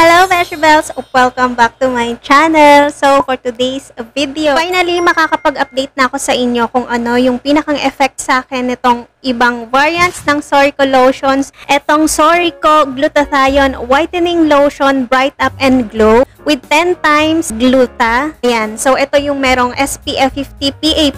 Hello vegetables! Welcome back to my channel. So for today's video, finally makakapag-update na ako sa inyo kung ano yung pinakang effect sa akin nitong ibang variants ng Sorico lotions. Etong Sorico Glutathione Whitening Lotion Bright Up and Glow with 10 times gluta. Ayan. So ito yung merong SPF 50 PA+++.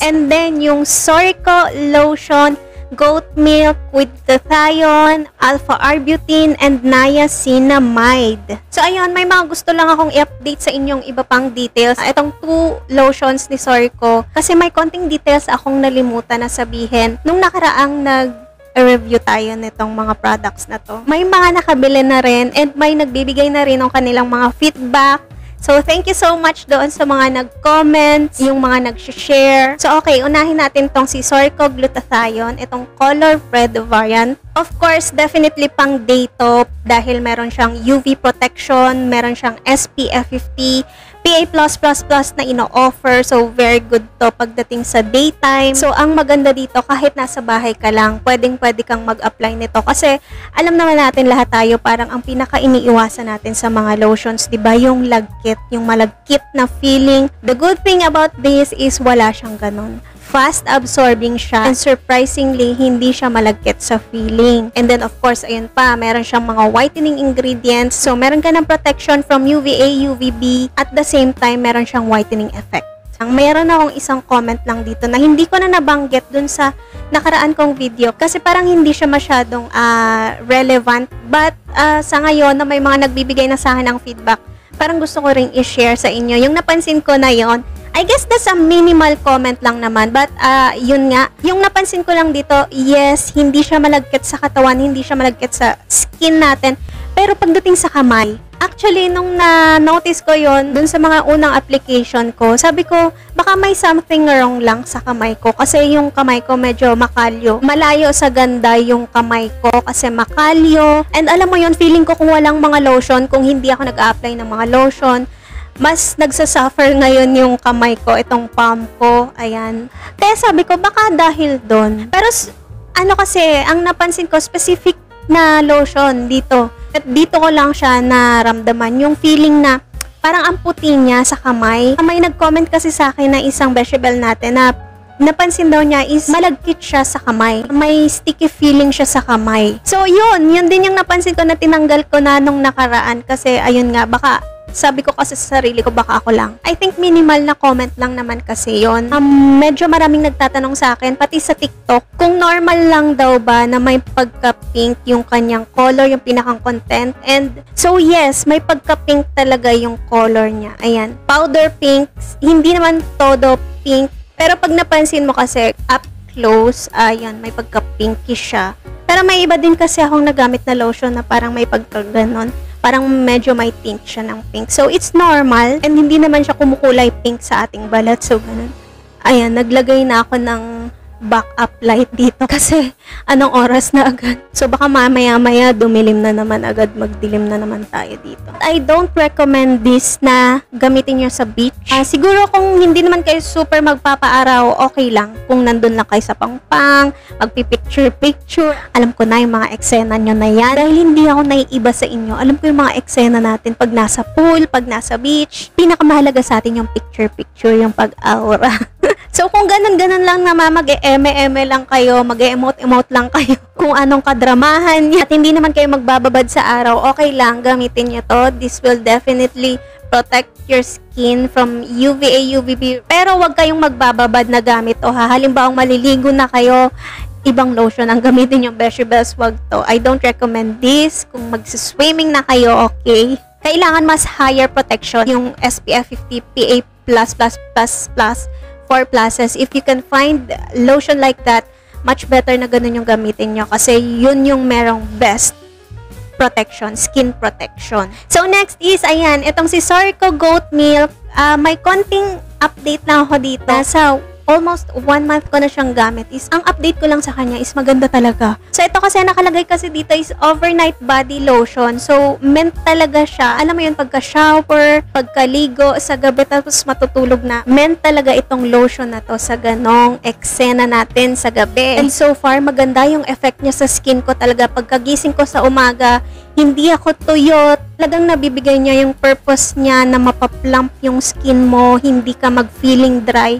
And then yung Sorico Lotion goat milk with glutathione, alpha-arbutin, and niacinamide. So, ayun, may mga gusto lang akong i-update sa inyong iba pang details. Itong 2 lotions ni Sorico, kasi may konting details akong nalimutan na sabihin nung nakaraang nag-review tayo nitong mga products na to. May mga nakabili na rin and may nagbibigay na rin ng kanilang mga feedback. So, thank you so much doon sa mga nag-comment, yung mga nag-share. So, okay, unahin natin tong si Sorico Glutathione, itong color red variant. Of course, definitely pang day to dahil meron siyang UV protection, meron siyang SPF 50, PA+++ na ino-offer. So, very good to pagdating sa daytime. So, ang maganda dito, kahit nasa bahay ka lang, pwedeng-pwede kang mag-apply nito. Kasi, alam naman natin lahat tayo, parang ang pinaka-iniiwasan natin sa mga lotions, diba? Yung lagkit, yung malagkit na feeling. The good thing about this is wala siyang ganun. Fast absorbing siya and surprisingly hindi siya malagkit sa feeling. And then of course ayun pa, meron siyang mga whitening ingredients. So meron ka ng protection from UVA, UVB at the same time meron siyang whitening effect. Mayroon akong isang comment lang dito na hindi ko na nabanggit dun sa nakaraan kong video kasi parang hindi siya masyadong relevant, but sa ngayon na may mga nagbibigay na sa akin ng feedback, parang gusto ko ring i-share sa inyo. Yung napansin ko na yon, I guess that's a minimal comment lang naman. But, yun nga. Yung napansin ko lang dito, yes, hindi siya malagkit sa katawan, hindi siya malagkit sa skin natin. Pero pagdating sa kamay, actually, nung na-notice ko yon dun sa mga unang application ko, sabi ko, baka may something wrong lang sa kamay ko. Kasi yung kamay ko medyo makalyo. Malayo sa ganda yung kamay ko kasi makalyo. And alam mo yun, feeling ko kung walang mga lotion, kung hindi ako nag-a-apply ng mga lotion, mas nagsasuffer ngayon yung kamay ko, itong palm ko, ayan. Kaya sabi ko, baka dahil doon. Pero, ano kasi, ang napansin ko, specific na lotion dito. At dito ko lang siya naramdaman, yung feeling na, parang ang puti niya sa kamay. May nag-comment kasi sa akin na isang vegetable natin na, napansin daw niya is malagkit siya sa kamay. May sticky feeling siya sa kamay. So, yun din yung napansin ko na tinanggal ko na nung nakaraan kasi, ayun nga, baka, sabi ko kasi sa sarili ko, baka ako lang. I think minimal na comment lang naman kasi yon. Medyo maraming nagtatanong sa akin, pati sa TikTok, kung normal lang daw ba na may pagka-pink yung kanyang color, yung pinakang content. And so yes, may pagka-pink talaga yung color niya. Ayan, powder pink, hindi naman todo pink. Pero pag napansin mo kasi, up close, ayan, may pagka-pinkish siya. Pero may iba din kasi akong nagamit na lotion na parang may pagka-ganon. Parang medyo may tint siya ng pink. So, it's normal. And hindi naman siya kumukulay pink sa ating balat. So, ganun. Ayan, naglagay na ako ng backup light dito. Kasi, anong oras na agad? So, baka mamaya-maya dumilim na naman agad. Magdilim na naman tayo dito. I don't recommend this na gamitin nyo sa beach. Siguro kung hindi naman kayo super magpapaaraw, okay lang. Kung nandun lang kayo sa pangpang, magpipicture-picture. Alam ko na yung mga eksena nyo na yan. Dahil hindi ako naiiba sa inyo. Alam ko yung mga eksena natin pag nasa pool, pag nasa beach. Pinakamahalaga sa atin yung picture-picture, yung pag-aura. So, kung ganun-ganun lang na mag-e-eme-eme lang kayo, mag-e-emote-emote lang kayo, kung anong kadramahan niya, at hindi naman kayo magbababad sa araw, okay lang, gamitin nyo to. This will definitely protect your skin from UVA, UVB. Pero wag kayong magbababad na gamit o halimbawa maliligo na kayo, ibang lotion ang gamitin yung vegetables, wag to. I don't recommend this. Kung magsiswimming na kayo, okay. Kailangan mas higher protection yung SPF 50 PA++++. 4 pluses. If you can find lotion like that, much better na ganun yung gamitin nyo kasi yun yung merong best protection, skin protection. So, next is, ayan, itong si Sorico Goat Milk. May konting update na ako dito. Nasa almost 1 month ko na siyang gamit is, ang update ko lang sa kanya is maganda talaga. So, ito kasi nakalagay kasi dito is overnight body lotion. So, meant talaga siya. Alam mo yun, pagka-shower, pagkaligo sa gabi, tapos matutulog na. Meant talaga itong lotion na to sa ganong eksena natin sa gabi. And so far, maganda yung effect niya sa skin ko talaga. Pagkagising ko sa umaga, hindi ako tuyot. Talagang nabibigay niya yung purpose niya na mapaplump yung skin mo, hindi ka mag-feeling dry.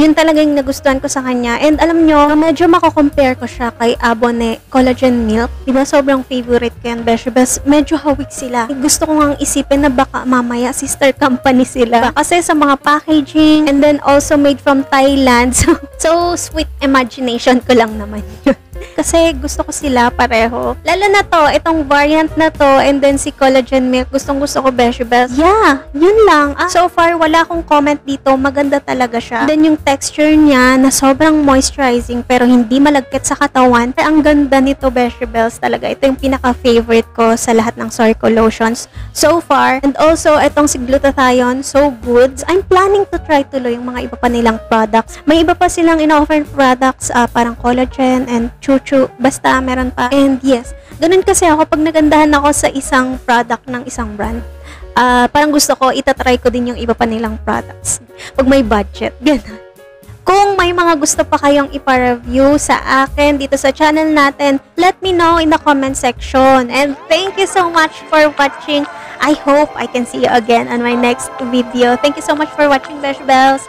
Yun talaga yung nagustuhan ko sa kanya. And alam nyo, medyo mako-compare ko siya kay Abone Collagen Milk. Diba sobrang favorite ko yan, Beshiebes. Medyo hawig sila. Gusto ko ngang isipin na baka mamaya sister company sila. Kasi sa mga packaging, and then also made from Thailand. So sweet imagination ko lang naman yun. Kasi gusto ko sila pareho. Lalo na to, itong variant na to, and then si Collagen Milk, gustong gusto ko, Beshiebes. Yeah, yun lang. So far, wala akong comment dito. Maganda talaga siya. Then yung texture niya na sobrang moisturizing pero hindi malagkit sa katawan. Ang ganda nito, Beshiebes, talaga. Ito yung pinaka-favorite ko sa lahat ng Sourco lotions so far. And also, itong si Glutathione, so good. I'm planning to try tuloy yung mga iba pa nilang products. May iba pa silang in-offer products, parang collagen and chuchu. Basta, meron pa. And yes, ganun kasi ako pag nagandahan ako sa isang product ng isang brand. Parang gusto ko, itatry ko din yung iba pa nilang products. Pag may budget, ganun. Kung may mga gusto pa kayong ipa-review sa akin dito sa channel natin, let me know in the comment section. And thank you so much for watching. I hope I can see you again on my next video. Thank you so much for watching, Beshiebes.